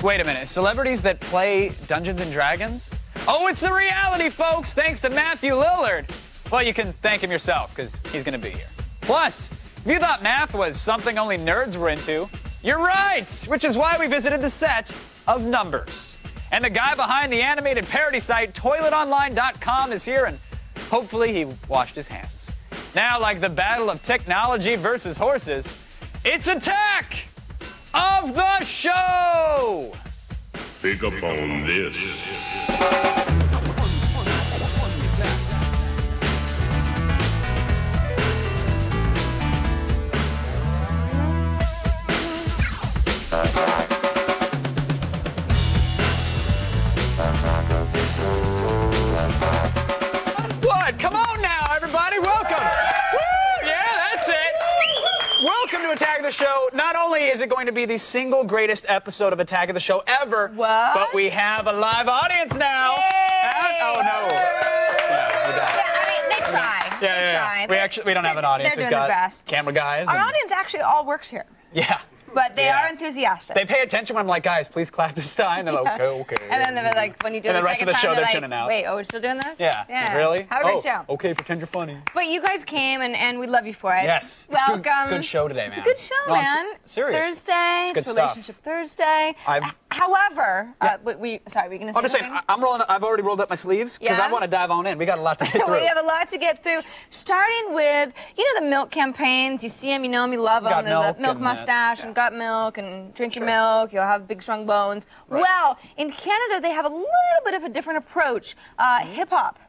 Wait a minute. Celebrities that play Dungeons and Dragons? Oh, it's a reality, folks, thanks to Matthew Lillard. Well, you can thank him yourself, because he's going to be here. Plus, if you thought math was something only nerds were into, you're right, which is why we visited the set of Numbers. And the guy behind the animated parody site, toiletonline.com, is here, and hopefully he washed his hands. Now, like the battle of technology versus horses, it's Attack of the Show! Pick up on this. What? Come on now, everybody. Welcome. Woo! Yeah, that's it. Welcome to Attack of the Show. Not only is it going to be the single greatest episode of Attack of the Show ever, but we have a live audience now. Oh, no. They try. They try. We don't have an audience. They're We've doing got the best. camera guys. Our audience actually all works here, Yeah. but they are enthusiastic. They pay attention when I'm like, guys, please clap this time. They're like, okay. And then they're like, when you do And the the rest second of the show, time, they're like, tuning out. wait, we're still doing this? Yeah. Really? Have a great show. Okay, pretend you're funny. But you guys came, and we love you for it. Yes. It's Welcome. good show today, man. It's a good show, No, I'm man. serious. It's Thursday. It's good It's stuff. Relationship Thursday. Yeah. However, sorry, were you going to say I'm just saying, something? I've already rolled up my sleeves because I Yeah? want to dive on in. We got a lot to get through. We have a lot to get through, starting with, the milk campaigns. You see them, you know them, you love them. Got The milk milk and, mustache yeah. and got milk and drink your milk. You'll have big, strong bones. Right. Well, in Canada, they have a little bit of a different approach. Hip-hop.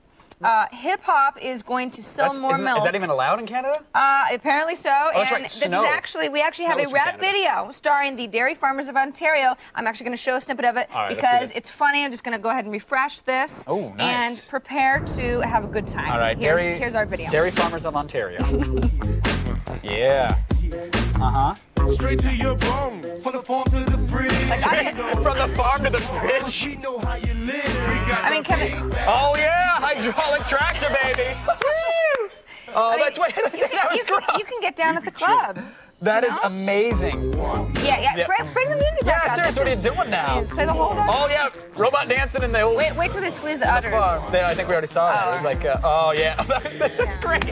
Hip-hop is going to sell more milk. Is that even allowed in Canada? Apparently so. that's and right, this snow. is actually, we actually have Snow's a from rap Canada. video starring the dairy farmers of Ontario. I'm actually going to show a snippet of it All right, let's see because this. it's funny. I'm just going to go ahead and refresh this Oh, nice. and prepare to have a good time. All right, Here's our video. Dairy farmers of Ontario. Yeah. Straight to your bone, from the farm to the fridge. From the farm to the fridge. We know how you live. We got I mean, Kevin, Oh yeah, hydraulic tractor, baby. Woo! Oh, that's what. That was gross. you can get down at the club. That is amazing. Yeah. Bring the music back Yeah, up. seriously, what are you This doing now? is play the whole time. Oh yeah, robot dancing in the old. Wait till they squeeze the the udders. farm. I think we already saw that. It was like, oh yeah, that's great.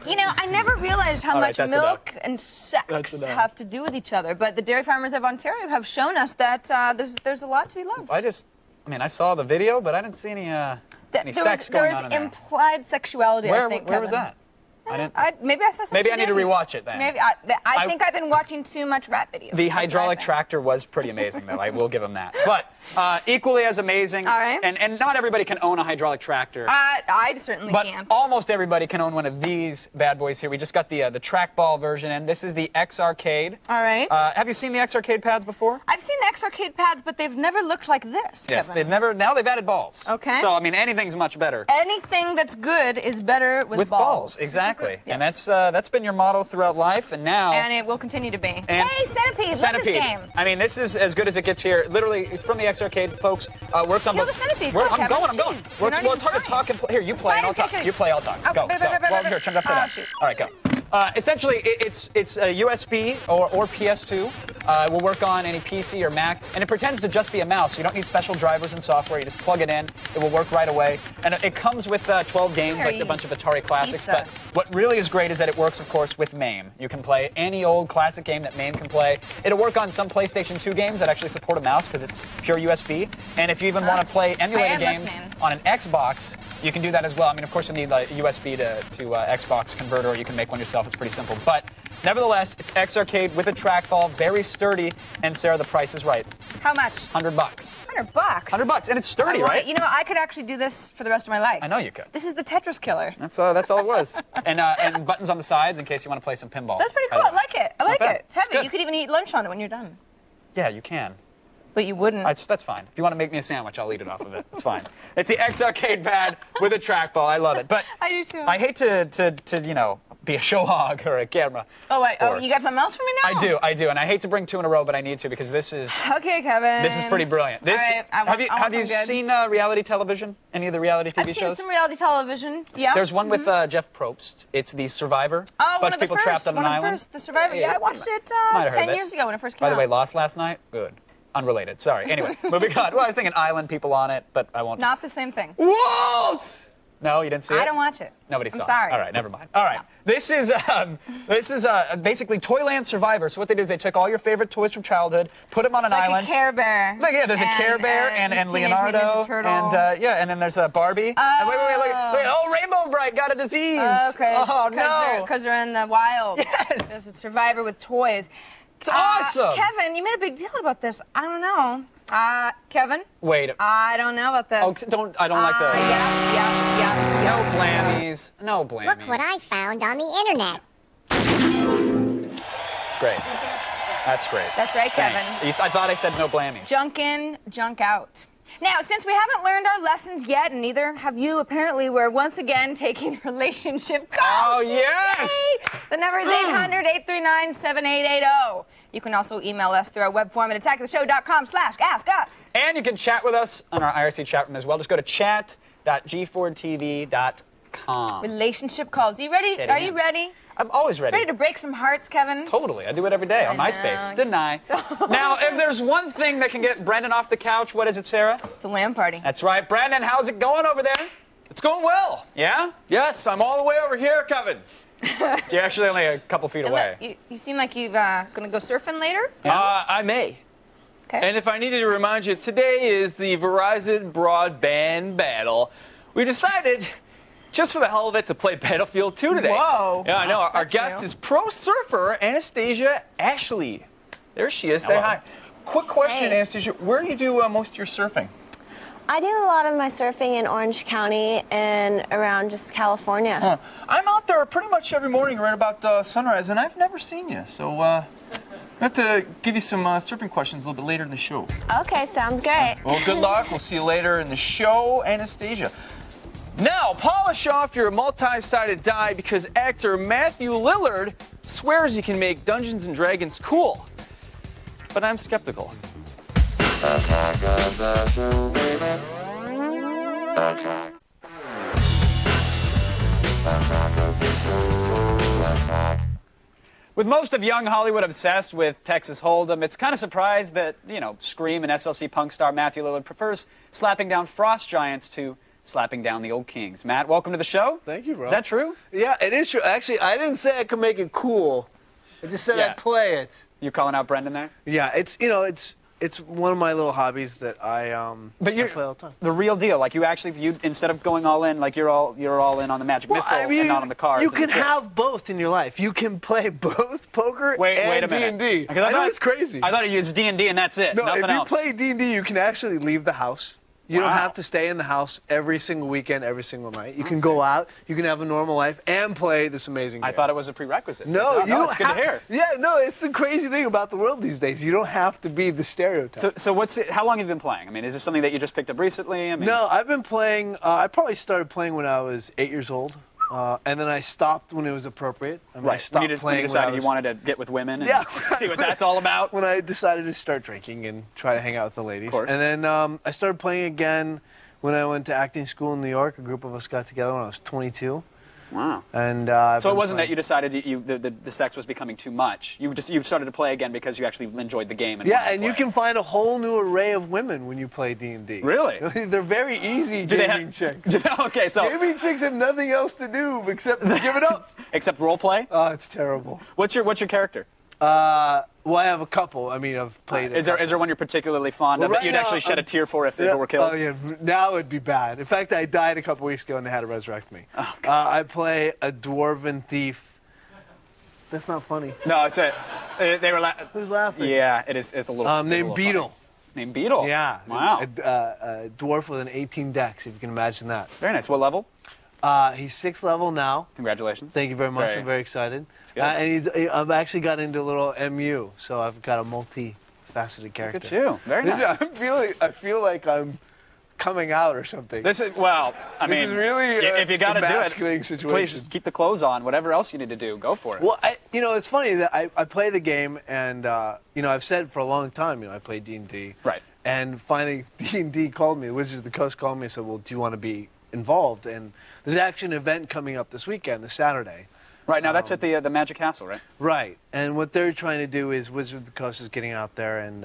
I never realized how All right, much that's milk enough. and sex That's enough. have to do with each other. But the dairy farmers of Ontario have shown us that there's a lot to be loved. I saw the video, but I didn't see any sex there going was on in there. implied sexuality, I think, Where was Kevin. that? I didn't. Maybe I saw something. Maybe I need to today. rewatch it then. Maybe I think I've been watching too much rap videos. The That's what I hydraulic think. tractor was pretty amazing, though. I will give him that. But equally as amazing. All right. And not everybody can own a hydraulic tractor. I certainly But can't. almost everybody can own one of these bad boys here. We just got the trackball version, and this is the X Arcade. All right. Have you seen the X Arcade pads before? I've seen the X Arcade pads, but they've never looked like this. Yes, Kevin. now they've added balls. Okay. So anything's much better. Anything that's good is better with balls. Exactly. Yes. And that's been your motto throughout life, and now. And it will continue to be. And Hey, Centipede, love this game. I mean, this is as good as it gets here. Literally, it's from the X Arcade, folks. Works on Kill both. the centipede. I'm Go, Kevin. going. Jeez, Well, you're not it's hard to even talk and play. Here, you play, and I'll Spiders, talk. okay. You play, I'll talk. Oh, Go. Well, here, turn it upside down. shoot. All right, go. Essentially, it's a USB or PS2. It will work on any PC or Mac, and it pretends to just be a mouse. You don't need special drivers and software. You just plug it in. It will work right away. And it comes with 12 games, like a bunch of Atari classics. Pizza. But what really is great is that it works, of course, with MAME. You can play any old classic game that MAME can play. It'll work on some PlayStation 2 games that actually support a mouse because it's pure USB. And if you even want to play emulated am games listening. on an Xbox, you can do that as well. I mean, of course, you need a USB to Xbox converter, or you can make one yourself. It's pretty simple. But nevertheless, it's X Arcade with a trackball, very sturdy. And Sarah, the price is right. How much? $100. $100. $100, and it's sturdy, I want right? it. I could actually do this for the rest of my life. I know you could. This is the Tetris killer. That's all it was. And buttons on the sides in case you want to play some pinball. That's pretty cool. I like it. I like bad. it. It's heavy. good. You could even eat lunch on it when you're done. Yeah, you can. But you wouldn't. That's fine. If you want to make me a sandwich, I'll eat it off of it. It's fine. It's the X Arcade pad with a trackball. I love it. But I do too. I hate to be a show hog or a camera. Oh, wait. Or- You got something else for me now? I do, and I hate to bring two in a row, but I need to because this is Okay, Kevin. pretty brilliant. This All right, I want have you something good. seen reality television? Any of the reality TV I've seen shows? some reality television. Yeah. There's one with Jeff Probst. It's The Survivor. Oh, Bunch of people trapped on an island. The Survivor. Yeah, I watched it Might have heard 10 of it. years ago when it first came By out. the way, lost last night. Good. Unrelated. Sorry. Anyway, moving on. Well, I was thinking island people on it, but I won't. Not the same thing. Walt! No, you didn't see it? I don't watch it. Nobody saw I'm it. sorry. All right, never mind. All right. No. This is basically Toyland Survivor. So what they do is they took all your favorite toys from childhood, put them on an Like island. a Care Bear. Like, yeah, there's a Care Bear and Teenage Leonardo. Mutant Ninja Turtle. And yeah, and then there's a Barbie. And wait. Oh, Rainbow Bright got a disease. Oh, no. Because they're in the wild. Yes. There's a survivor with toys. It's awesome. Kevin, you made a big deal about this. I don't know. Kevin? Wait. I don't know about this. Oh, I don't like the. Yeah. No blammies. No blammies. Look what I found on the internet. It's great. That's great. That's right, Kevin. Thanks. I thought I said no blammies. Junk in, junk out. Now, since we haven't learned our lessons yet, and neither have you, apparently, we're once again taking relationship calls. Oh, yes! today. The number is 800-839-7880. You can also email us through our web form at attacktheshow.com/askus. And you can chat with us on our IRC chat room as well. Just go to chat.g4tv.com. Relationship calls. You ready? Say it Are again. you ready? I'm always ready. Ready to break some hearts, Kevin? Totally. I do it every day on I MySpace. know, Didn't I? so- Now, if there's one thing that can get Brendan off the couch, what is it, Sarah? It's a LAN party. That's right. Brendan, how's it going over there? It's going well. Yeah? Yes, I'm all the way over here, Kevin. You're actually only a couple feet away. You seem like you're going to go surfing later? I may. Okay. And if I needed to remind you, today is the Verizon Broadband Battle. We decided, just for the hell of it, to play Battlefield 2 today. Whoa. Yeah, I know. Our That's guest new. is pro surfer Anastasia Ashley. There she is. Say Hello. hi. Quick question, Hey. Anastasia. Where do you do most of your surfing? I do a lot of my surfing in Orange County and around just California. I'm out there pretty much every morning right about sunrise, and I've never seen you. So I have to give you some surfing questions a little bit later in the show. Okay, sounds great. Well, good luck. We'll see you later in the show, Anastasia. Now, polish off your multi-sided die because actor Matthew Lillard swears he can make Dungeons & Dragons cool. But I'm skeptical. With most of young Hollywood obsessed with Texas Hold'em, it's kind of surprised that, Scream and SLC punk star Matthew Lillard prefers slapping down frost giants to slapping down the old kings. Matt, welcome to the show. Thank you, bro. Is that true? Yeah, it is true. Actually, I didn't say I could make it cool. I just said Yeah. I'd play it. You calling out Brendan there? Yeah, it's one of my little hobbies that I But you're I play all the time. the real deal. Like you instead of going all in, like you're all in on the magic missile and not on the cards. you and can the chips. have both in your life. You can play both poker Wait and a minute. D&D. Because I know thought- it's crazy. I thought you used D&D and that's it. no, Nothing if you else. play D&D, you can actually leave the house. You Wow. don't have to stay in the house every single weekend, every single night. You can go out, you can have a normal life, and play this amazing game. I thought it was a prerequisite. No, you don't it's good to hear. Yeah, no, it's the crazy thing about the world these days. You don't have to be the stereotype. So how long have you been playing? I mean, is this something that you just picked up recently? I mean, No, I've been playing. I probably started playing when I was 8 years old, and then I stopped when it was appropriate. I mean, I right. stopped When you playing decided when I you was- wanted to get with women and Yeah, see what that's all about. when I decided to start drinking and try to hang out with the ladies. course. And then I started playing again when I went to acting school in New York. A group of us got together when I was 22. Wow. And So it wasn't that you decided the sex was becoming too much. You started to play again because you actually enjoyed the game. And Yeah, wanted to and you play. can find a whole new array of women when you play D&D. Really? They're very easy Do they gaming have, chicks. okay, so Gaming chicks have nothing else to do except give it up. except role play. Oh, it's terrible. What's your character? Well, I have a couple. I mean, I've played. Is there one you're particularly fond Well, of that right you'd now, actually shed a I'm- tear for if it were killed? Oh yeah, now it'd be bad. In fact, I died a couple weeks ago and they had to resurrect me. Oh, I play a dwarven thief. That's not funny. No, it's a. They were Who's laughing? Yeah, it is. It's a little. it's a Named little Beetle. funny. Named Beetle. Yeah. Wow. A dwarf with an 18 dex, if you can imagine that. Very nice. What level? He's 6th level now. Congratulations. Thank you very much. I'm very excited. good. And I've actually got into a little MU, so I've got a multi-faceted character. Good too. Very This nice. is, I feel like I'm coming out or something. This is well. I This mean, is really if you got to do emasculating it, situation. please just keep the clothes on. Whatever else you need to do, go for it. Well, it's funny that I play the game, and I've said for a long time, I play D&D. Right. And finally, D&D called me. The Wizards of the Coast called me and said, "Well, do you want to be involved?" And there's actually an event coming up this weekend, this Saturday. Right now, that's at the Magic Castle, right? Right. And what they're trying to do is Wizards of the Coast is getting out there and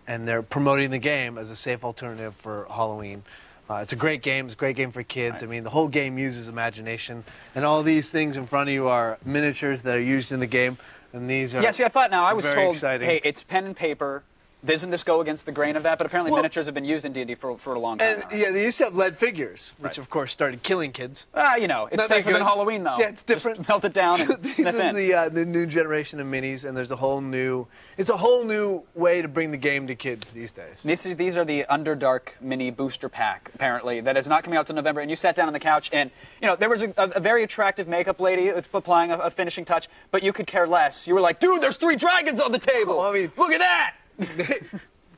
and they're promoting the game as a safe alternative for Halloween. It's a great game. It's a great game for kids. Right. I mean, the whole game uses imagination, and all these things in front of you are miniatures that are used in the game, and these are Yeah, see, I thought now I was very told, exciting. hey, it's pen and paper. Doesn't this go against the grain of that? But apparently Well- miniatures have been used in D&D for a long time. And now, right? yeah, they used to have lead figures, which Right. of course started killing kids. You know, it's Not that safer than good. Halloween, though. Yeah, it's different. Just melt it down So and these sniff are in. the new generation of minis, and there's a whole new. It's a whole new way to bring the game to kids these days. These are the Underdark mini booster pack, apparently, that is not coming out till November. And you sat down on the couch, and there was a very attractive makeup lady applying a finishing touch, but you could care less. You were like, dude, there's 3 dragons on the table. Well, I mean- look at that.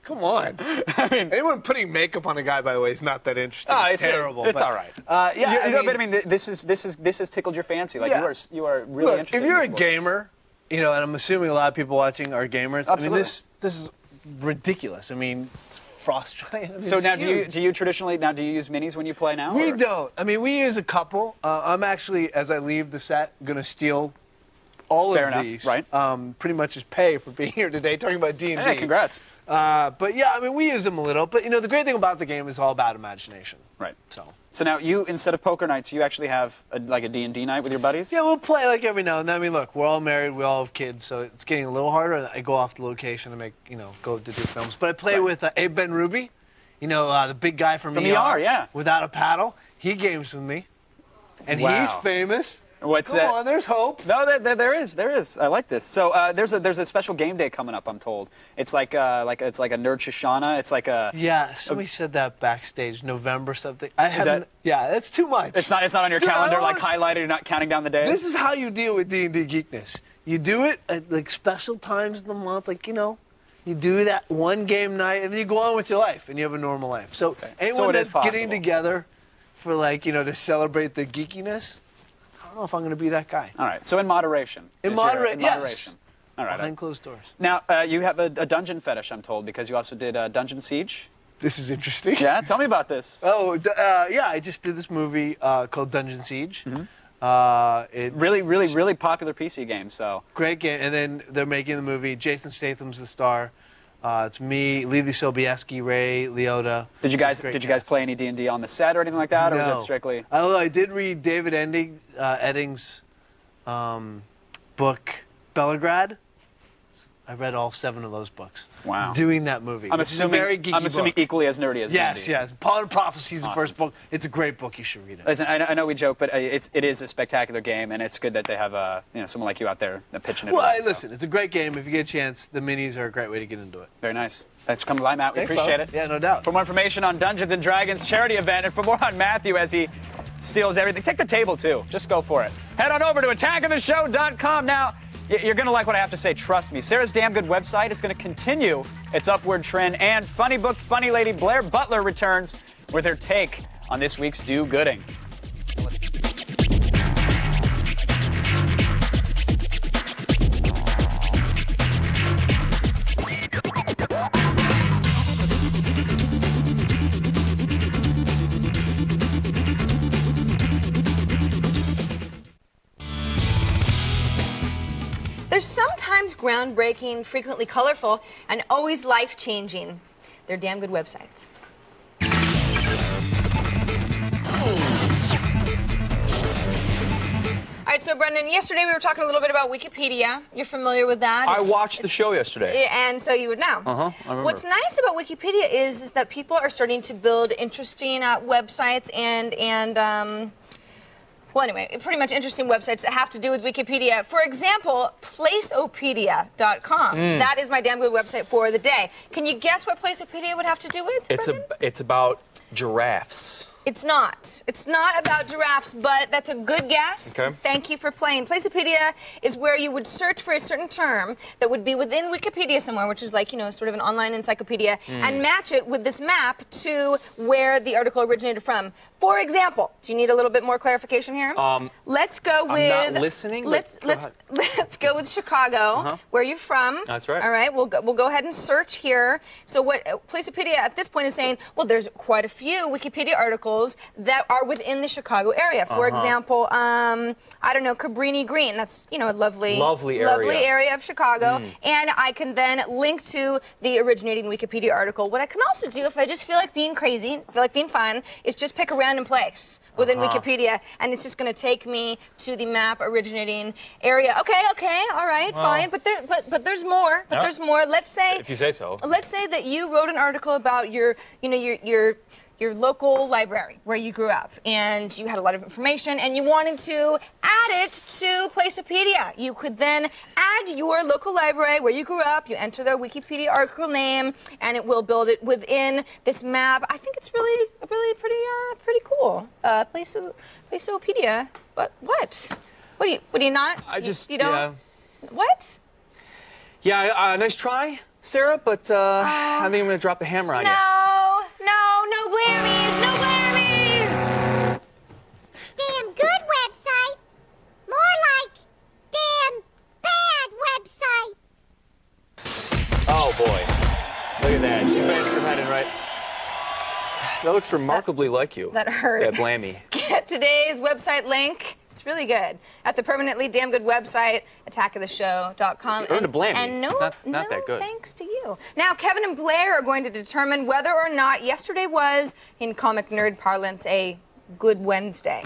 Come on. Anyone putting makeup on a guy, by the way, is not that interesting. Oh, it's terrible. It's but, all right. Yeah, but I mean, this has tickled your fancy. Like Yeah. you are really Look, interested. if you're a in this world. gamer, and I'm assuming a lot of people watching are gamers. Absolutely. I mean, this is ridiculous. I mean, it's Frost Giant. I mean, So it's now, huge. do you traditionally use minis when you play now? We or? don't. I mean, we use a couple. I'm actually, as I leave the set, going to steal all Fair of enough, these. right. Pretty much as pay for being here today, talking about D&D. Hey, congrats. But yeah, I mean, we use them a little. But, the great thing about the game is all about imagination. Right. So. So now you, instead of poker nights, you actually have a D&D night with your buddies? Yeah, we'll play like every now and then. I mean, look, we're all married, we all have kids, so it's getting a little harder. I go off the location to make, go to do films. But I play with Abe Ben Ruby, the big guy from ER, yeah. Without a paddle. He games with me, and Wow. he's famous. What's Come that? on, there's hope. No, there is. I like this. So there's a special game day coming up, I'm told. It's like a Nerd Shoshana. It's like a. Yeah, somebody said that backstage, November something. I haven't. that- Yeah, that's too much. It's not on your Dude, I calendar, don't like want- highlighted. You're not counting down the days. This is how you deal with D&D geekness. You do it at like special times in the month, like you do that one game night, and then you go on with your life, and you have a normal life. So anyone So it is that's getting possible. together for to celebrate the geekiness, I don't know if I'm going to be that guy. All right. So in moderation. In is your- moderation, moderation. All right. Behind closed doors. Now you have a dungeon fetish, I'm told, because you also did Dungeon Siege. This is interesting. Yeah. Tell me about this. Oh, yeah, I just did this movie called Dungeon Siege. It's Really popular PC game. So. great game, and then they're making the movie. Jason Statham's the star. It's me, Lily Sobieski, Ray Liotta. Did you It's a great guys cast. play any D&D on the set or anything like that, or was No. it strictly? Although I did read David Edding's book, Belgrade. I read all 7 of those books. Wow. Doing that movie. I'm which is a assuming very geeky I'm assuming book. equally as nerdy as Yes, D&D. yes. Pawn and Prophecy is the Awesome. first book. It's a great book. You should read it. Listen, I know we joke, but it is a spectacular game, and it's good that they have someone like you out there pitching it. Well, right, so. listen, it's a great game. If you get a chance, the minis are a great way to get into it. Very nice. Thanks for coming by, Matt. We Thanks, appreciate bud. it. Yeah, no doubt. For more information on Dungeons & Dragons charity event, and for more on Matthew as he steals everything, take the table, too. Just go for it. Head on over to attackoftheshow.com now. You're going to like what I have to say. Trust me. Sarah's damn good website. It's going to continue its upward trend. And funny book, funny lady Blair Butler returns with her take on this week's do-gooding. They're sometimes groundbreaking, frequently colorful, and always life-changing. They're damn good websites. All right, so Brendan, yesterday we were talking a little bit about Wikipedia. You're familiar with that? I watched the show yesterday. And so you would know. I remember. What's nice about Wikipedia is that people are starting to build interesting websites well, anyway, pretty much interesting websites that have to do with Wikipedia. For example, Placeopedia.com. That is my damn good website for the day. Can you guess what Placeopedia would have to do with? Brendan? It's about giraffes. It's not. It's not about giraffes, but that's a good guess. Okay. Thank you for playing. Placeopedia is where you would search for a certain term that would be within Wikipedia somewhere, which is like, sort of an online encyclopedia, and match it with this map to where the article originated from. For example, do you need a little bit more clarification here? Let's go with. I'm not listening, but Let's go with Chicago, where you're from. That's right. All right. We'll go ahead and search here. So what Placeopedia at this point is saying, well, there's quite a few Wikipedia articles articles that are within the Chicago area. For example, I don't know, Cabrini Green. That's, a lovely area of Chicago. And I can then link to the originating Wikipedia article. What I can also do, if I just feel like being crazy, feel like being fun, is just pick a random place within Wikipedia, and it's just going to take me to the map originating area. Okay, all right, fine. But there's more. There's more. Let's say, If you say so. let's say that you wrote an article about your local library where you grew up, and you had a lot of information, and you wanted to add it to Placeopedia. You could then add your local library where you grew up. You enter the Wikipedia article name, and it will build it within this map. I think it's really pretty cool. Placeopedia. What? What do you not? You don't. Yeah. What? Yeah, nice try, Sarah, but I think I'm going to drop the hammer on you. No blammies, no blammies! Damn good website. More like damn bad website. Oh, boy. Look at that. She bashed her head in right. That looks remarkably like you. That hurt. Yeah, blammy. Get today's website link. It's really good. At the permanently damn good website, attackoftheshow.com. You earned a blammy. And no, It's not that good. Thanks to you. Now, Kevin and Blair are going to determine whether or not yesterday was, in comic nerd parlance, a good Wednesday.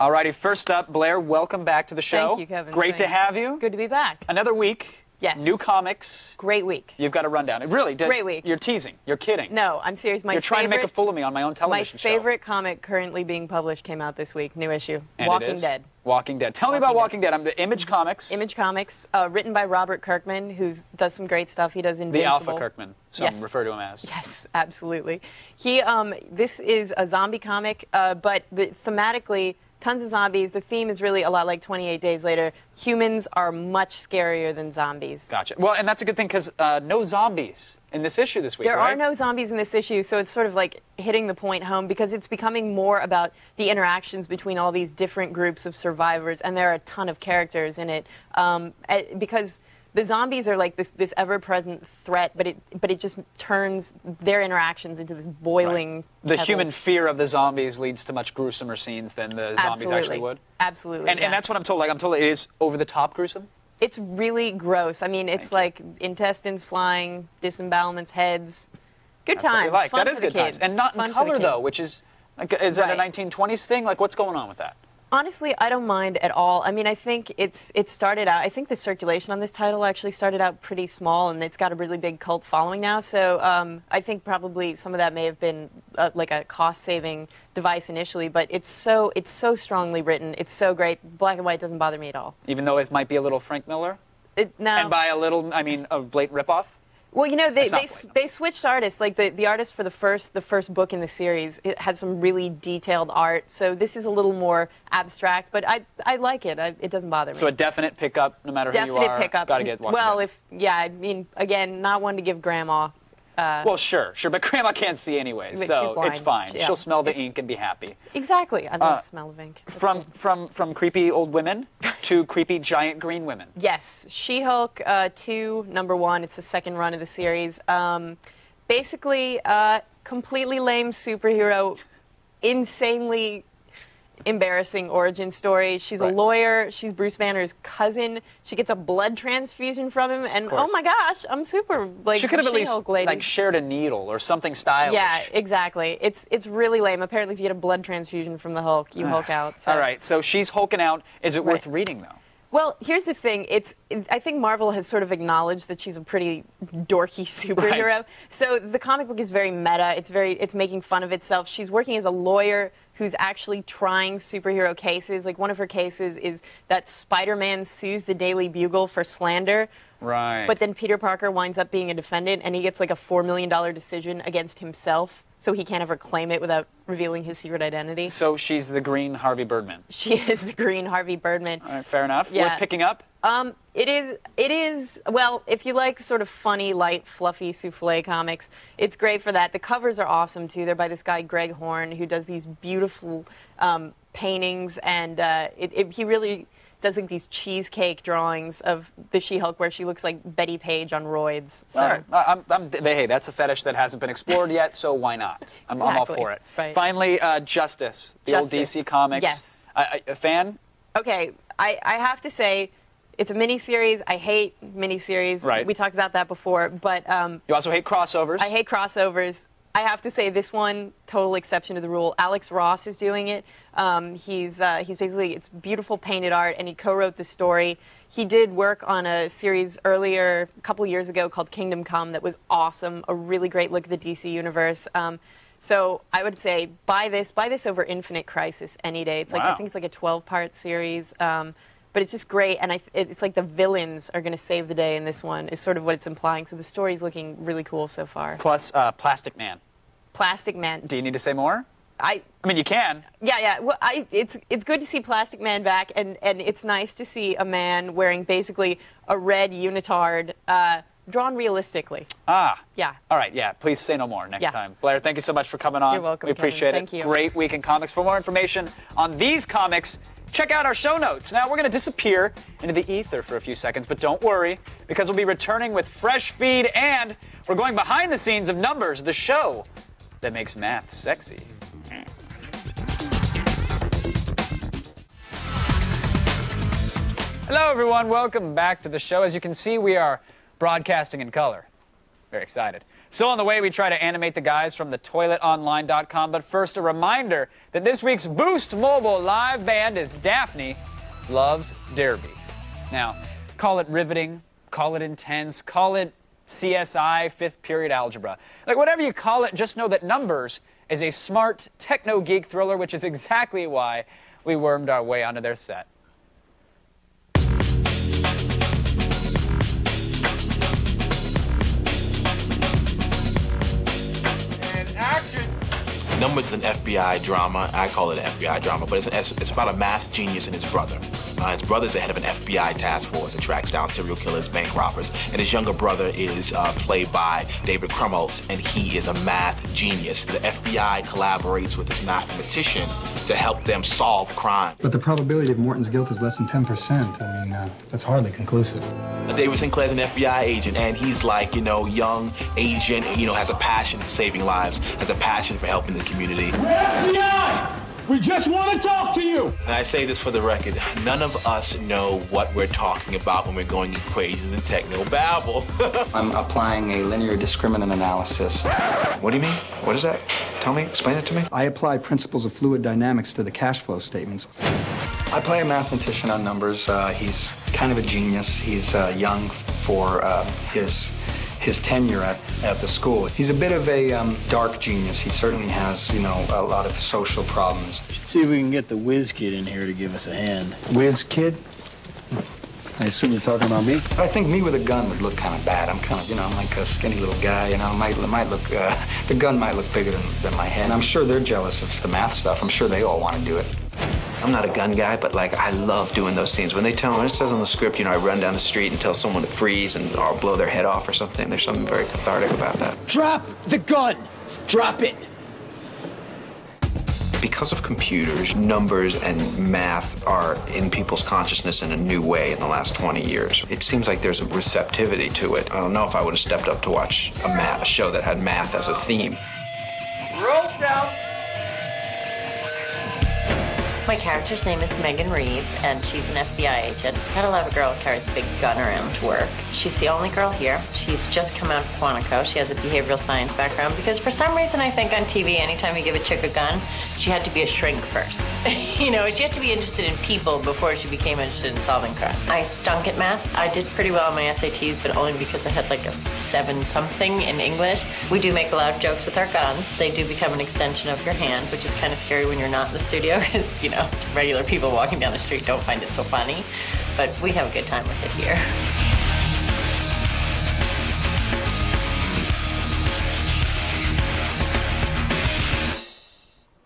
Alrighty, first up, Blair, welcome back to the show. Thank you, Kevin. Great to Thanks. have you. Good to be back. Another week. Yes. New comics. Great week. You've got a rundown. It really did. Great week. You're teasing. You're kidding. No, I'm serious. You're trying to make a fool of me on my own television show. My favorite comic currently being published came out this week. New issue. And it Walking is? Dead. Walking Dead. Tell me about Walking Dead. I'm the Image Comics. Image Comics, written by Robert Kirkman, who does some great stuff. He does The Invincible. Alpha Kirkman. Some Yes. refer to him as. Yes, absolutely. This is a zombie comic, but thematically, tons of zombies. The theme is really a lot like 28 Days Later. Humans are much scarier than zombies. Gotcha. Well, and that's a good thing because no zombies in this issue this week. There right? are no zombies in this issue, so it's sort of like hitting the point home because it's becoming more about the interactions between all these different groups of survivors, and there are a ton of characters in it. Because the zombies are like this ever-present threat, but it just turns their interactions into this boiling. The kettle. human fear of the zombies leads to much gruesomer scenes than the zombies actually would. Absolutely. And that's what I'm told. Like I'm told it is over the top gruesome. It's really gross. I mean, it's like intestines flying, disembowelments, heads. Good That's what we times. like. Fun that for is the good times. kids. And not Fun in for the color though, kids. which is is that a Right. 1920s thing? Like what's going on with that? Honestly, I don't mind at all. I mean, I think it started out. I think the circulation on this title actually started out pretty small, and it's got a really big cult following now. So I think probably some of that may have been like a cost-saving device initially. But it's so strongly written. It's so great. Black and white doesn't bother me at all. Even though it might be a little Frank Miller, No. and by a little I mean a blatant ripoff. Well, you know, That's not blatant. they switched artists. Like the artist for the first book in the series, it had some really detailed art. So this is a little more abstract, but I like it. It doesn't bother me. So a definite pickup, no matter who you Definite are. pickup. Got to get Walking well, Dead. I mean, again, not one to give grandma. Well, sure, but Grandma can't see anyway, But so she's blind. it's fine. Yeah. She'll smell the It's- ink and be happy. Exactly. I love the smell of ink. That's From good. from creepy old women to creepy giant green women. Yes, She-Hulk 2, #1. It's the second run of the series. Basically, completely lame superhero, insanely embarrassing origin story. She's a Right. lawyer. She's Bruce Banner's cousin. She gets a blood transfusion from him, and course. oh my gosh, I'm super like She could have at least She-Hulk lady. like shared a needle or something stylish. Yeah, exactly. It's really lame. Apparently, if you get a blood transfusion from the Hulk, you Hulk out. So. All right, so she's hulking out. Is it worth reading though? Well, here's the thing. I think Marvel has sort of acknowledged that she's a pretty dorky superhero. Right. So the comic book is very meta. It's making fun of itself. She's working as a lawyer who's actually trying superhero cases. Like one of her cases is that Spider-Man sues the Daily Bugle for slander. Right. But then Peter Parker winds up being a defendant, and he gets like a $4 million decision against himself, so he can't ever claim it without revealing his secret identity. So she's the green Harvey Birdman. She is the green Harvey Birdman. All right, fair enough. Yeah. Worth picking up. It is, well, if you like sort of funny, light, fluffy souffle comics, it's great for that. The covers are awesome, too. They're by this guy, Greg Horn, who does these beautiful paintings, and he really does like these cheesecake drawings of the She-Hulk where she looks like Betty Page on roids. So. All right. Hey, that's a fetish that hasn't been explored yet, so why not? I'm all Exactly. for it. Right. Finally, Justice, the old Justice. DC Comics. Yes. A fan? Okay, I have to say, it's a miniseries. I hate miniseries. Right. We talked about that before, but You also hate crossovers. I hate crossovers. I have to say this one, total exception to the rule. Alex Ross is doing it. He's basically, it's beautiful painted art, and he co-wrote the story. He did work on a series earlier, a couple years ago, called Kingdom Come that was awesome, a really great look at the DC universe. So I would say buy this over Infinite Crisis any day. It's like, Wow. I think it's like a 12-part series. But it's just great, and it's like the villains are going to save the day in this one, is sort of what it's implying. So the story's looking really cool so far. Plus, Plastic Man. Plastic Man. Do you need to say more? I mean, you can. Yeah. Well, it's good to see Plastic Man back, and it's nice to see a man wearing basically a red unitard, drawn realistically. Ah. Yeah. All right, yeah. Please say no more next Yeah. time. Blair, thank you so much for coming on. You're welcome, We appreciate Kevin. it. Thank you. Great week in comics. For more information on these comics, check out our show notes. Now, we're going to disappear into the ether for a few seconds, but don't worry, because we'll be returning with fresh feed, and we're going behind the scenes of Numbers, the show that makes math sexy. Hello, everyone. Welcome back to the show. As you can see, we are broadcasting in color. Very excited. So on the way, we try to animate the guys from thetoiletonline.com. But first, a reminder that this week's Boost Mobile live band is Daphne Loves Derby. Now, call it riveting, call it intense, call it CSI, fifth period algebra. Like, whatever you call it, just know that Numbers is a smart techno-geek thriller, which is exactly why we wormed our way onto their set. Numbers is an FBI drama. I call it an FBI drama, but it's about a math genius and his brother. His brother's the head of an FBI task force that tracks down serial killers, bank robbers, and his younger brother is played by David Krumholtz, and he is a math genius. The FBI collaborates with this mathematician to help them solve crime. But the probability of Morton's guilt is less than 10%. I mean, that's hardly conclusive. David Sinclair's an FBI agent, and he's like, young agent, has a passion for saving lives, has a passion for helping the community. FBI! We just want to talk to you! And I say this for the record, none of us know what we're talking about when we're going equations and techno babble. I'm applying a linear discriminant analysis. What do you mean? What is that? Tell me, explain it to me. I apply principles of fluid dynamics to the cash flow statements. I play a mathematician on Numbers. He's kind of a genius. He's young for his tenure at the school. He's a bit of a dark genius. He certainly has, a lot of social problems. Should see if we can get the whiz kid in here to give us a hand. Whiz kid? I assume you're talking about me? I think me with a gun would look kind of bad. I'm kind of, I'm like a skinny little guy, might look, the gun might look bigger than my head. I'm sure they're jealous of the math stuff. I'm sure they all want to do it. I'm not a gun guy, but I love doing those scenes. When it says on the script, I run down the street and tell someone to freeze and or blow their head off or something. There's something very cathartic about that. Drop the gun! Drop it! Because of computers, numbers and math are in people's consciousness in a new way in the last 20 years. It seems like there's a receptivity to it. I don't know if I would have stepped up to watch a show that had math as a theme. Roll sound. My character's name is Megan Reeves, and she's an FBI agent. Gotta love a girl who carries a big gun around to work. She's the only girl here. She's just come out of Quantico. She has a behavioral science background because for some reason I think on TV, anytime you give a chick a gun, she had to be a shrink first. She had to be interested in people before she became interested in solving crimes. I stunk at math. I did pretty well on my SATs, but only because I had a 7-something in English. We do make a lot of jokes with our guns. They do become an extension of your hand, which is kind of scary when you're not in the studio because, regular people walking down the street don't find it so funny. But we have a good time with it here.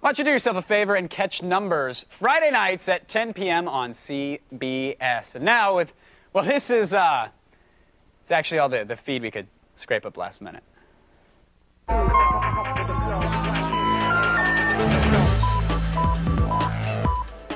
Why don't you do yourself a favor and catch Numbers Friday nights at 10 p.m. on CBS. And now this is, it's actually all the feed we could scrape up last minute.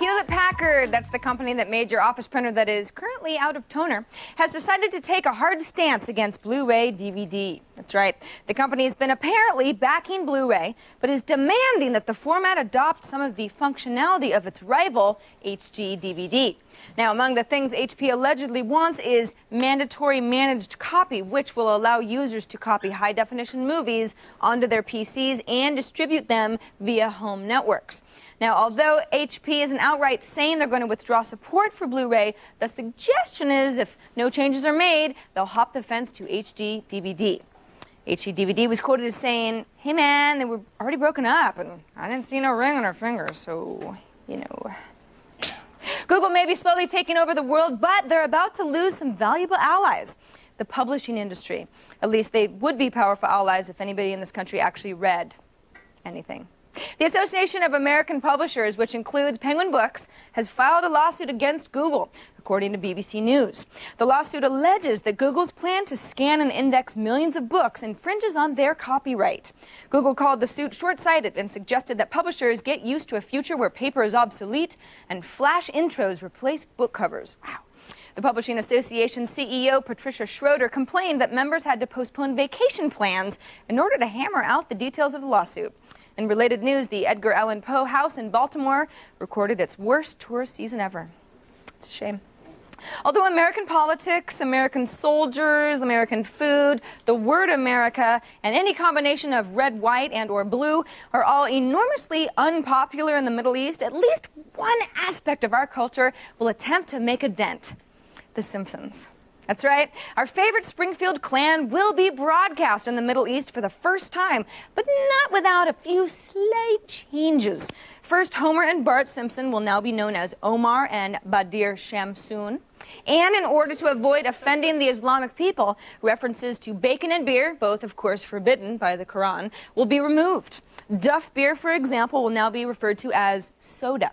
You know that Packard, that's the company that made your office printer that is currently out of toner, has decided to take a hard stance against Blu-ray DVD. That's right. The company has been apparently backing Blu-ray, but is demanding that the format adopt some of the functionality of its rival, HD DVD. Now, among the things HP allegedly wants is mandatory managed copy, which will allow users to copy high-definition movies onto their PCs and distribute them via home networks. Now, although HP isn't outright saying they're going to withdraw support for Blu-ray, the suggestion is if no changes are made, they'll hop the fence to HD DVD. HD DVD was quoted as saying, "Hey man, they were already broken up and I didn't see no ring on her finger, so, you know." Google may be slowly taking over the world, but they're about to lose some valuable allies. The publishing industry. At least they would be powerful allies if anybody in this country actually read anything. The Association of American Publishers, which includes Penguin Books, has filed a lawsuit against Google, according to BBC News. The lawsuit alleges that Google's plan to scan and index millions of books infringes on their copyright. Google called the suit short-sighted and suggested that publishers get used to a future where paper is obsolete and flash intros replace book covers. Wow. The Publishing Association CEO, Patricia Schroeder, complained that members had to postpone vacation plans in order to hammer out the details of the lawsuit. In related news, the Edgar Allan Poe House in Baltimore recorded its worst tourist season ever. It's a shame. Although American politics, American soldiers, American food, the word America, and any combination of red, white, and or blue are all enormously unpopular in the Middle East, at least one aspect of our culture will attempt to make a dent: The Simpsons. That's right. Our favorite Springfield clan will be broadcast in the Middle East for the first time, but not without a few slight changes. First, Homer and Bart Simpson will now be known as Omar and Badir Shamsun. And in order to avoid offending the Islamic people, references to bacon and beer, both of course forbidden by the Quran, will be removed. Duff beer, for example, will now be referred to as soda.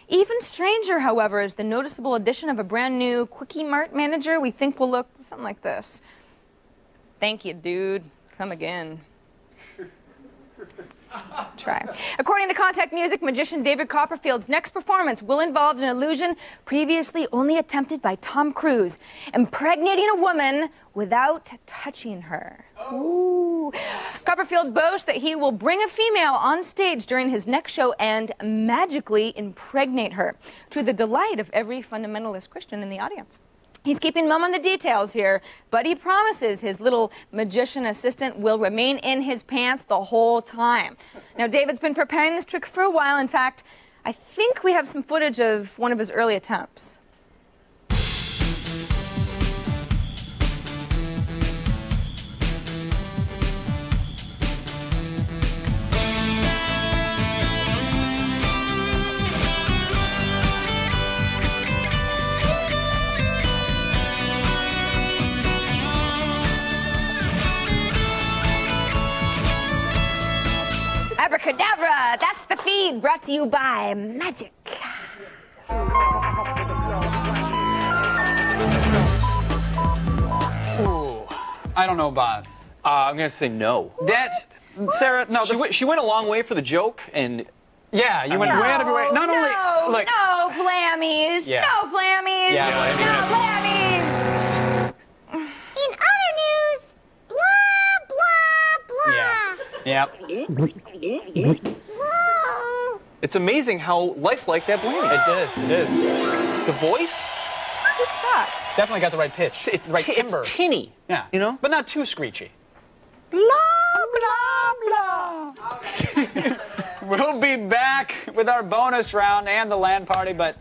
Even stranger, however, is the noticeable addition of a brand new Quickie Mart manager we think will look something like this. "Thank you, dude. Come again." Try. According to Contact Music, magician David Copperfield's next performance will involve an illusion previously only attempted by Tom Cruise, impregnating a woman without touching her. Ooh. Copperfield boasts that he will bring a female on stage during his next show and magically impregnate her, to the delight of every fundamentalist Christian in the audience. He's keeping mum on the details here, but he promises his little magician assistant will remain in his pants the whole time. Now, David's been preparing this trick for a while. In fact, I think we have some footage of one of his early attempts. Abracadabra! That's the feed brought to you by Magic. Ooh, I don't know about. I'm gonna say no. That's Sarah. No, She went a long way for the joke, and yeah, you went way out of your way. Not only like no blammies, Yeah. no blammies, Yeah, no blammies. blammies. In other news, blah, blah, blah. yeah. it's amazing how lifelike that blaming It is. It is. The voice, This sucks. It's definitely got the right pitch. it's the right timbre. It's tinny. Yeah. You know? but not too screechy. Blah blah blah. We'll be back with our bonus round and the land party, but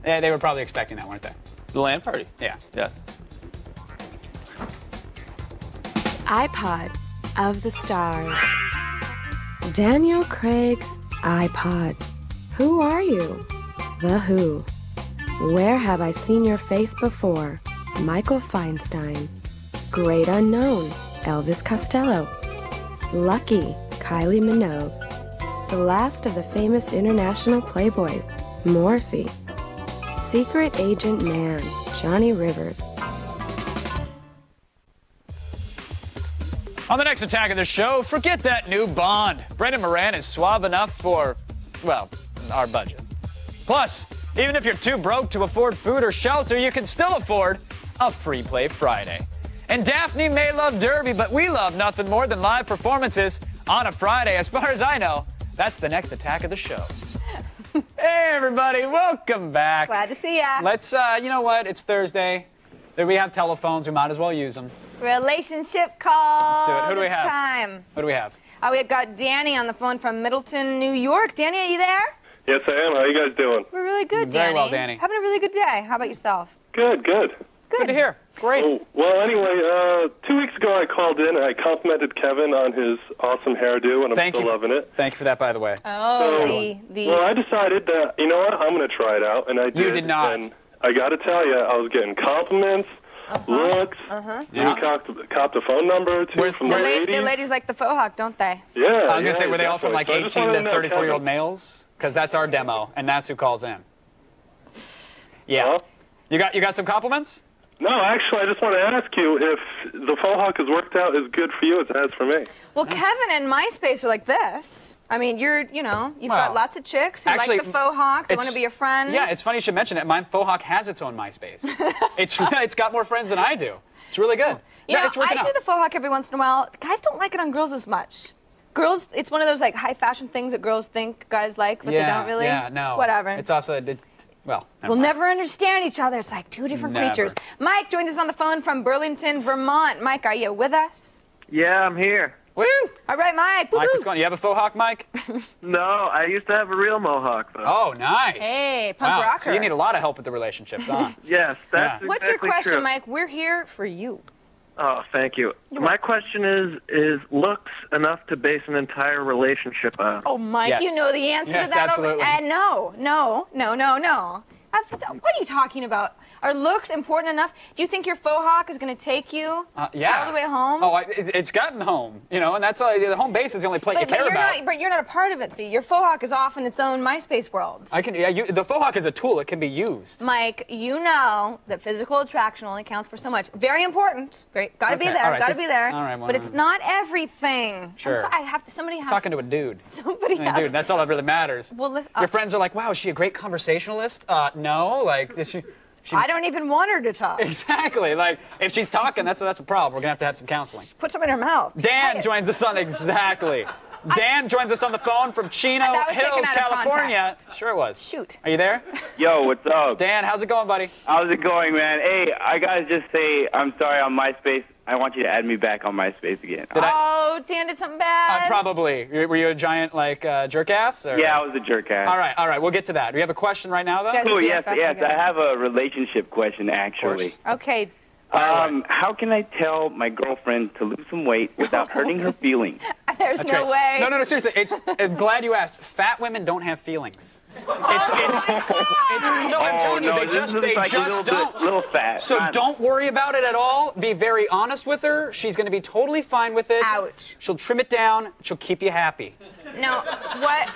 they were probably expecting that, weren't they? The land party. Yeah. Yes. iPod of the stars. Daniel Craig's iPod. Who are you? The Who. Where have I seen your face before? Michael Feinstein. Great Unknown. Elvis Costello. Lucky. Kylie Minogue. The last of the famous international playboys. Morrissey. Secret Agent Man. Johnny Rivers. On the next attack of the show, forget that new Bond. Brendan Moran is suave enough for, well, our budget. Plus, Even if you're too broke to afford food or shelter, you can still afford a Free Play Friday. And Daphne may love Derby, but we love nothing more than live performances on a Friday. As far as I know, that's the next attack of the show. Hey, everybody, welcome back. Glad to see ya. Let's, you know what? It's Thursday. There we have telephones. We might as well use them. Relationship calls. Let's do it. Who do we It's have? time. What do we have? We've got Danny on the phone from Middleton, New York. Danny, are you there? Yes, I am. How you guys doing? We're really good, Danny. Very well, Danny. Having a really good day. How about yourself? Good, good. Good to hear. Great. Oh, well, anyway, 2 weeks ago I called in and I complimented Kevin on his awesome hairdo, and I'm still loving it. Thank you for that, by the way. Oh, Well, I decided that, you know what, I'm going to try it out, and I did. You did not. And I got to tell you, I was getting compliments, looks. You copped a phone number, too, from the lady. The ladies like the faux hawk, don't they? Yeah, I was going to say, were they all from like definitely. 18 So I just to wanted to know, 34-year-old Kevin. males? Because that's our demo, and that's who calls in. Yeah. You got some compliments? No, actually, I just want to ask you if the faux hawk has worked out as good for you as it has for me. Well, Kevin and MySpace are like this. I mean, you've Well, got lots of chicks who actually, like the faux hawk. They want to be your friend. Yeah, it's funny you should mention it. Mine, Faux Hawk, has its own MySpace. It's got more friends than I do. It's really good. You know, it's working I do out. the faux hawk every once in a while. Guys don't like it on girls as much. Girls, it's one of those like high fashion things that girls think guys like, but they don't really. Yeah, no. Whatever. It's also, well, We'll never understand each other. It's like two different Never. creatures. Mike joins us on the phone from Burlington, Vermont. Mike, are you with us? Yeah, I'm here. Woo! All right, Mike. Mike, what's going on? You have a Faux Hawk, Mike? No, I used to have a real mohawk, though. Oh, nice. Hey, punk wow. rocker. So you need a lot of help with the relationships, huh? Yes, that's What's your exactly question, true. Mike? We're here for you. Oh, thank you. My question is looks enough to base an entire relationship on? Oh, Mike, Yes. you know the answer Yes, to that. absolutely. No. What are you talking about? Are looks important enough? Do you think your faux hawk is going to take you Yeah. all the way home? Oh, it's gotten home, and that's all. The home base is the only plate you care about. But you're not a part of it. See, your faux hawk is off in its own MySpace world. The Faux Hawk is a tool. It can be used. Mike, you know that physical attraction only counts for so much. Very important. Got to be Okay, there. all right, Got to just- be there. all right, well, but it's not everything. Sure. Somebody has Talking to a dude. Somebody I mean, has. dude, that's all that really matters. Well, listen, Your friends are like, wow, is she a great conversationalist? No, like, is she I don't even want her to talk. Exactly. Like, if she's talking, that's a problem. We're going to have some counseling. Put some in her mouth. Dan joins us on Dan joins us on the phone from Chino That was taken Hills, out of California. context. Sure it was. Shoot. Are you there? Yo, what's up? Dan, how's it going, buddy? How's it going, man? Hey, I gotta just say, I'm sorry on MySpace. I want you to add me back on MySpace again. Oh, Dan did something bad. Probably. Were you a giant, jerk ass? Or? Yeah, I was a jerk ass. All right. We'll get to that. Do you have a question right now, though? Oh, yes. I have a relationship question, actually. Okay. How can I tell my girlfriend to lose some weight without hurting her feelings? There's That's no great. way. No, seriously. I'm glad you asked. Fat women don't have feelings. No, I'm telling you, they just don't. Little fat. So don't worry about it at all. Be very honest with her. She's going to be totally fine with it. Ouch. She'll trim it down. She'll keep you happy. No, what?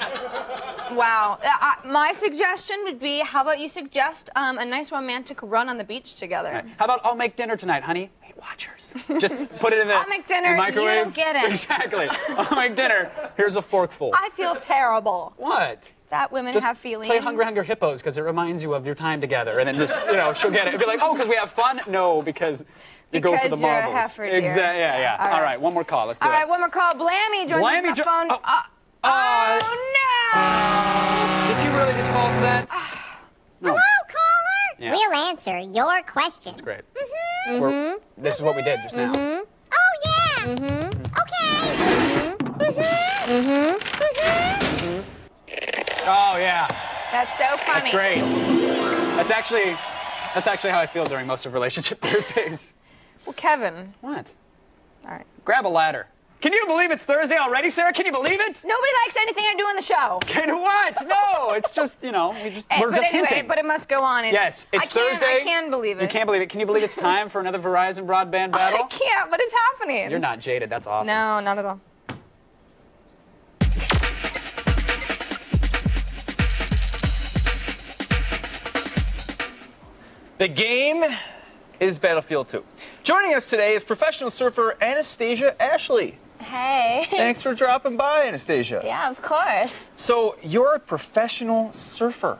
Wow. My suggestion would be, how about you suggest a nice romantic run on the beach together? Right. How about I'll make dinner tonight, honey? Hey, watchers. Just put it in the I'll make dinner, the microwave. you don't get it. Exactly. I'll make dinner. Here's a forkful. I feel terrible. What? That women Just have feelings. play Hungry Hungry Hippos because it reminds you of your time together, and then just she'll get it. It'll be like, oh, because we have fun. No, because you go for the Because you're a marbles. heifer, dear. Exactly. Yeah. All right. All right. One more call. Let's do All it. right, one more call. Blammy joins us on the phone. Did you really just fall for that? Hello, caller. Yeah. We'll answer your question. That's great. Mhm. This is what we did just now. Mhm. Oh yeah. Mhm. Okay. Mhm. Mhm. Oh yeah. That's so funny. That's great. That's actually how I feel during most of Relationship Thursdays. Well, Kevin. What? All right. Grab a ladder. Can you believe it's Thursday already, Sarah? Can you believe it? Nobody likes anything I do on the show. Can what? No, it's just, we're just hinting. But it must go on. Yes, it's Thursday. I can't believe it. You can't believe it. Can you believe it's time for another Verizon broadband battle? I can't, but it's happening. You're not jaded. That's awesome. No, not at all. The game is Battlefield 2. Joining us today is professional surfer Anastasia Ashley. Hey. Thanks for dropping by, Anastasia. Yeah, of course. So, you're a professional surfer.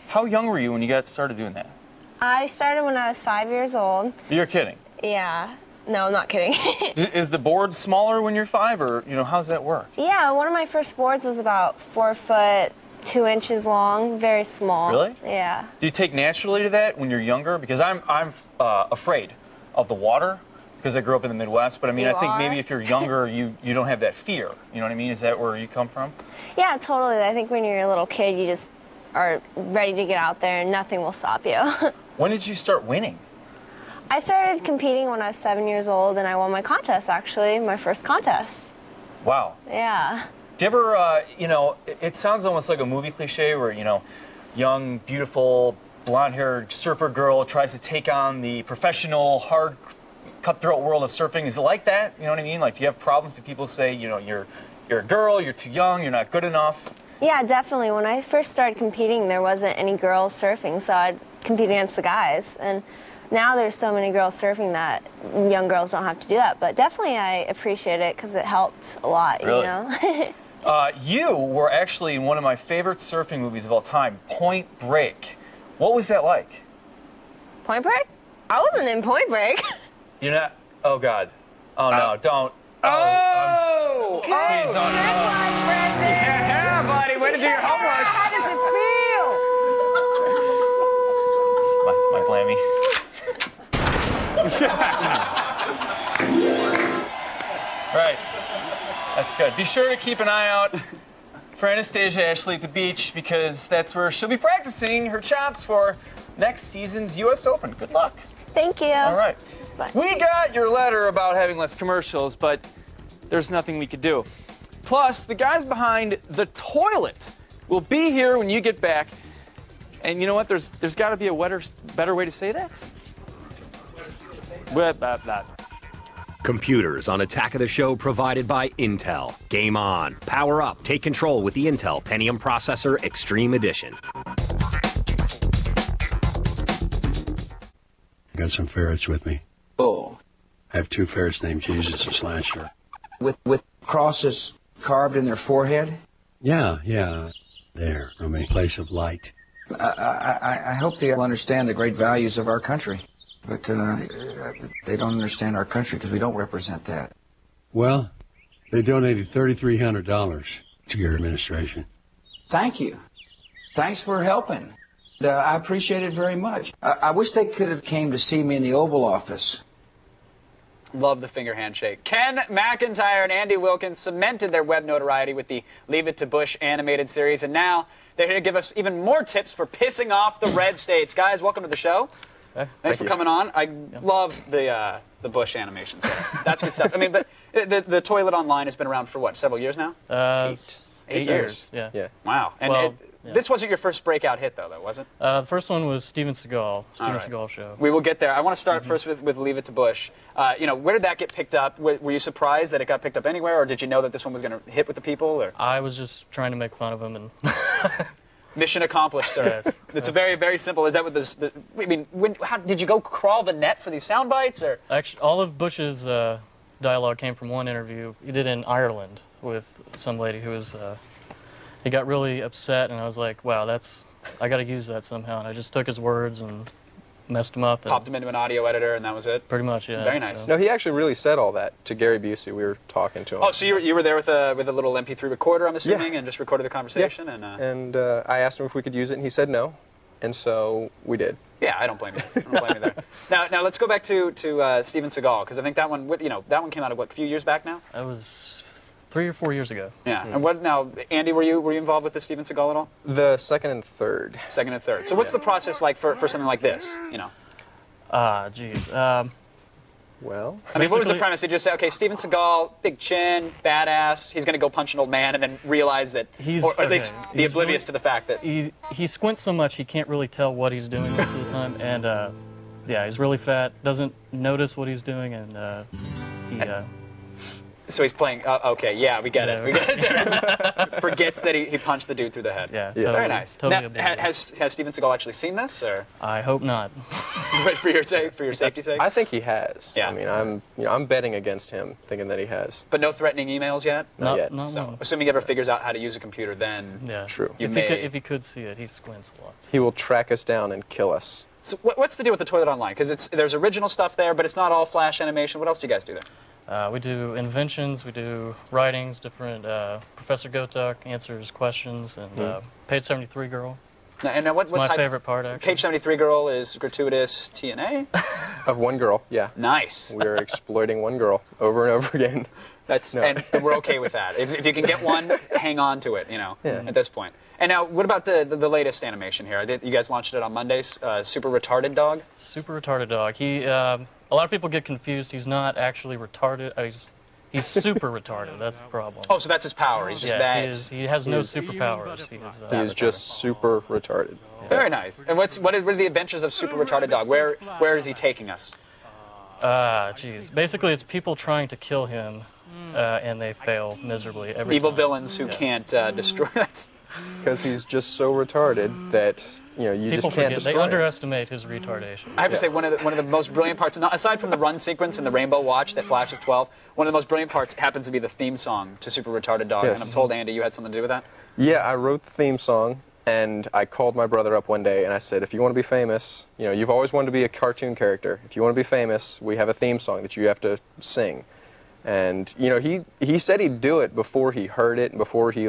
How young were you when you got started doing that? I started when I was 5 years old. You're kidding. Yeah. No, I'm not kidding. Is the board smaller when you're 5, or how does that work? Yeah, one of my first boards was about 4 foot 2 inches long, very small. Really? Yeah. Do you take naturally to that when you're younger? Because I'm afraid of the water because I grew up in the Midwest. But I mean, You I think are? maybe if you're younger, you don't have that fear. You know what I mean? Is that where you come from? Yeah, totally. I think when you're a little kid, you just are ready to get out there and nothing will stop you. When did you start winning? I started competing when I was 7 years old, and I won my contest, actually, my first contest. Wow. Yeah. Do you ever, it sounds almost like a movie cliche where, young, beautiful, blonde-haired surfer girl tries to take on the professional, hard, cutthroat world of surfing. Is it like that? You know what I mean? Like, do you have problems? Do people say, you're a girl, you're too young, you're not good enough? Yeah, definitely. When I first started competing, there wasn't any girls surfing, so I'd compete against the guys. And now there's so many girls surfing that young girls don't have to do that. But definitely I appreciate it because it helped a lot, Really? you know? You were actually in one of my favorite surfing movies of all time, Point Break. What was that like? Point Break? I wasn't in Point Break. You're not? Oh, God. Oh, no, don't. Oh! Please don't. Yeah, buddy, way to do your homework. How does it feel? That's my blammy. Right. That's good. Be sure to keep an eye out for Anastasia Ashley at the beach because that's where she'll be practicing her chops for next season's U.S. Open. Good luck. Thank you. All right. Bye. We got your letter about having less commercials, but there's nothing we could do. Plus, the guys behind the toilet will be here when you get back. And you know what? There's got to be a better way to say that. Computers on Attack of the Show provided by Intel. Game on. Power up. Take control with the Intel Pentium Processor Extreme Edition. Got some ferrets with me. Oh. I have 2 ferrets named Jesus and Slasher. With crosses carved in their forehead? Yeah. There, from a place of light. I hope they understand the great values of our country. But they don't understand our country because we don't represent that. Well, they donated $3,300 to your administration. Thank you. Thanks for helping. I appreciate it very much. I wish they could have came to see me in the Oval Office. Love the finger handshake. Ken McIntyre and Andy Wilkins cemented their web notoriety with the Leave It to Bush animated series, and now they're here to give us even more tips for pissing off the red states. Guys, welcome to the show. Thanks for coming on. I love the Bush animations. That's good stuff. I mean, but the toilet online has been around for what, several years now? 8 years. Yeah. Wow. And this wasn't your first breakout hit, though, was it? The first one was Steven Seagal, All right. Seagal Show. We will get there. I want to start first with Leave It to Bush. Where did that get picked up? Were you surprised that it got picked up anywhere, or did you know that this one was going to hit with the people? Or I was just trying to make fun of him and. Mission accomplished, sir. Yes. It's a very, very simple. Is that what this? I mean, how did you go crawl the net for these sound bites, or? Actually, all of Bush's dialogue came from one interview he did in Ireland with some lady who was. He got really upset, and I was like, "Wow, I got to use that somehow." And I just took his words and messed them up. And popped them into an audio editor, and that was it. Pretty much, yeah. Very nice. No, he actually really said all that to Gary Busey. We were talking to him. Oh, so you were there with a little MP3 recorder, I'm assuming, and just recorded the conversation, and I asked him if we could use it, and he said no, and so we did. Yeah, I don't blame you. I don't blame you there. Now let's go back to Steven Seagal, because I think that one came out a few years back now. That was 3 or 4 years ago. Yeah. And what now, Andy? Were you involved with the Steven Seagal at all? The second and third. Second and third. So what's the process like for something like this? Geez. Well, I mean, what was the premise? Did you just say, okay, Steven Seagal, big chin, badass, he's going to go punch an old man, and then realize that, or at least be oblivious to the fact that he squints so much he can't really tell what he's doing most of the time, and he's really fat, doesn't notice what he's doing, and So he's playing. Okay, yeah, we get it. We get it. Forgets that he punched the dude through the head. Yeah, Very nice. Totally Now, has Steven Seagal actually seen this, or? I hope not. But for your safety's sake. I think he has. Yeah. I mean, I'm betting against him, thinking that he has. But no threatening emails yet. Not yet. So, assuming he ever figures out how to use a computer, then Yeah. True. If he could see it, he squints a lot. He will track us down and kill us. So what's the deal with the Toilet Online? Because there's original stuff there, but it's not all Flash animation. What else do you guys do there? We do inventions, we do writings, different. Professor Gotuk answers questions, and Page 73 Girl. And what's my type- favorite part, actually. Page 73 Girl is gratuitous TNA? Of one girl, yeah. Nice. We are exploiting one girl over and over again. And we're okay with that. If you can get one, hang on to it, at this point. And now, what about the latest animation here? You guys launched it on Mondays. Super Retarded Dog? Super Retarded Dog. He, a lot of people get confused. He's not actually retarded. He's super retarded. That's the problem. Oh, so that's his power. He's just that. He has no superpowers. He is just super retarded. Very nice. And what are the adventures of Super Retarded Dog? Where is he taking us? Geez. Basically, it's people trying to kill him, and they fail miserably every Evil time. villains who can't destroy. Because he's just so retarded that you People just can't forget. destroy They him. underestimate his retardation. I have to say, one of the most brilliant parts, aside from the run sequence in the Rainbow Watch that flashes 12, one of the most brilliant parts happens to be the theme song to Super Retarded Dog. Yes. And I'm told, Andy, you had something to do with that? Yeah, I wrote the theme song, and I called my brother up one day, and I said, if you want to be famous, you've always wanted to be a cartoon character. If you want to be famous, we have a theme song that you have to sing. And he said he'd do it before he heard it and before he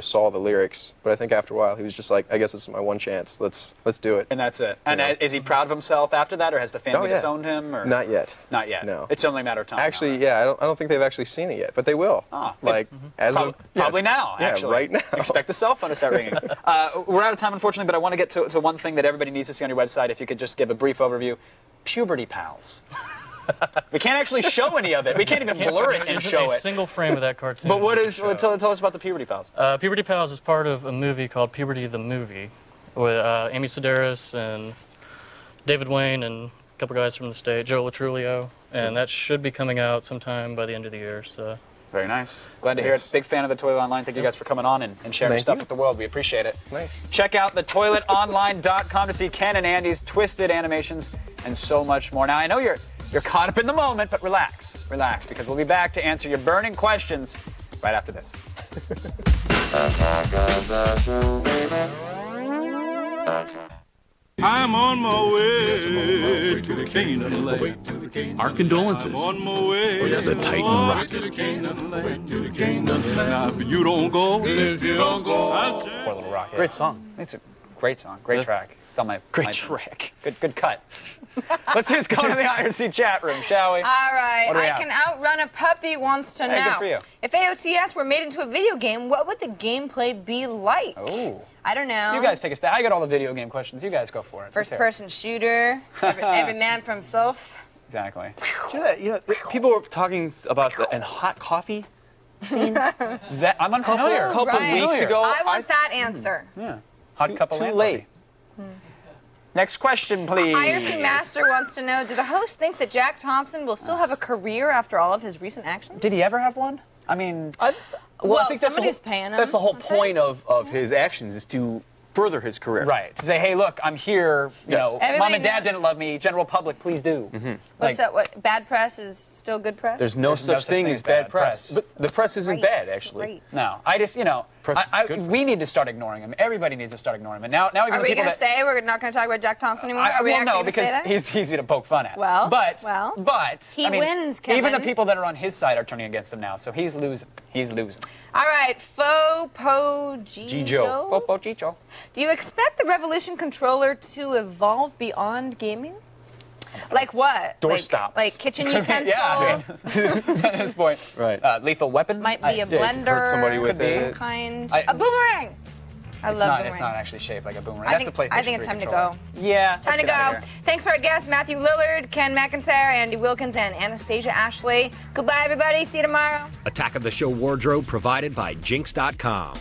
saw the lyrics. But I think after a while he was just like, I guess it's my one chance. Let's do it. And that's it. And is he proud of himself after that, or has the family disowned him? Or? Not yet. Not yet. No. It's only a matter of time. Actually, yeah, I don't think they've actually seen it yet, but they will. Probably now. Actually, right now. Expect the cell phone to start ringing. We're out of time, unfortunately, but I want to get to one thing that everybody needs to see on your website. If you could just give a brief overview. Puberty Pals. We can't actually show any of it. We can't even blur it and show a it. single frame of that cartoon. But tell us about the Puberty Pals. Puberty Pals is part of a movie called Puberty the Movie with Amy Sedaris and David Wayne and a couple guys from the state, Joe Latrulio, and that should be coming out sometime by the end of the year. So. Very nice. Glad to hear it. Big fan of the Toilet Online. Thank you guys for coming on and sharing your stuff with the world. We appreciate it. Nice. Check out thetoiletonline.com to see Ken and Andy's twisted animations and so much more. Now, I know you're caught up in the moment, but relax, because we'll be back to answer your burning questions right after this. I'm on my way to the Canaan land. Our condolences. I'm on my way to the Titan rocket. to the Canaan land. Now, if you don't go, I'll tell Poor Little Rocket. Great song. It's a great song. Great track. It's on my track. Good cut. Let's just go to the IRC chat room, shall we? All right. What do we I have? Can outrun a puppy wants to know. Good for you. If AOTS were made into a video game, what would the gameplay be like? Oh. I don't know. You guys take a stab. I got all the video game questions. You guys go for it. Let's hear it. First-person shooter. Every man for himself. Exactly. People were talking about the hot coffee scene. That I'm unfamiliar. A couple weeks ago. I want that answer. Yeah. Hot cup of Too land late. coffee. Next question, please. IRC Master wants to know, do the hosts think that Jack Thompson will still have a career after all of his recent actions? Did he ever have one? I mean, Well, I think somebody's paying him. That's the whole point of his actions is to further his career. right. To say, hey, look, I'm here. You Yes. know, Everybody mom and dad knows- didn't love me. General public, please do. What's that? What bad press is still good press? There's no such thing as bad press. But the press isn't bad, actually. Great. No, I just, Press is good for we need to start ignoring him. Everybody needs to start ignoring him. And now even Are the we people going to that say we're not going to talk about Jack Thompson anymore? Are we well, actually no, gonna because say that? he's easy to poke fun at. Well, but he I mean, wins, Even the Kevin. people that are on his side are turning against him now, so he's losing. He's losing. All right, Fopo Gijo. Fopo Gijo. Do you expect the Revolution controller to evolve beyond gaming? Like what? Doorstops. Like kitchen utensil? Yeah, I mean, at this point. Right. Lethal weapon? Might be a Yeah, blender. hurt somebody with could be it. some kind. I- A boomerang. I It's love not, boomerangs. it's not actually shaped like a boomerang. I That's think, the PlayStation I think it's 3 time to controller. go. Yeah. Time let's to get outta go. here. Thanks to our guests, Matthew Lillard, Ken McIntyre, Andy Wilkins, and Anastasia Ashley. Goodbye, everybody. See you tomorrow. Attack of the Show wardrobe provided by Jinx.com.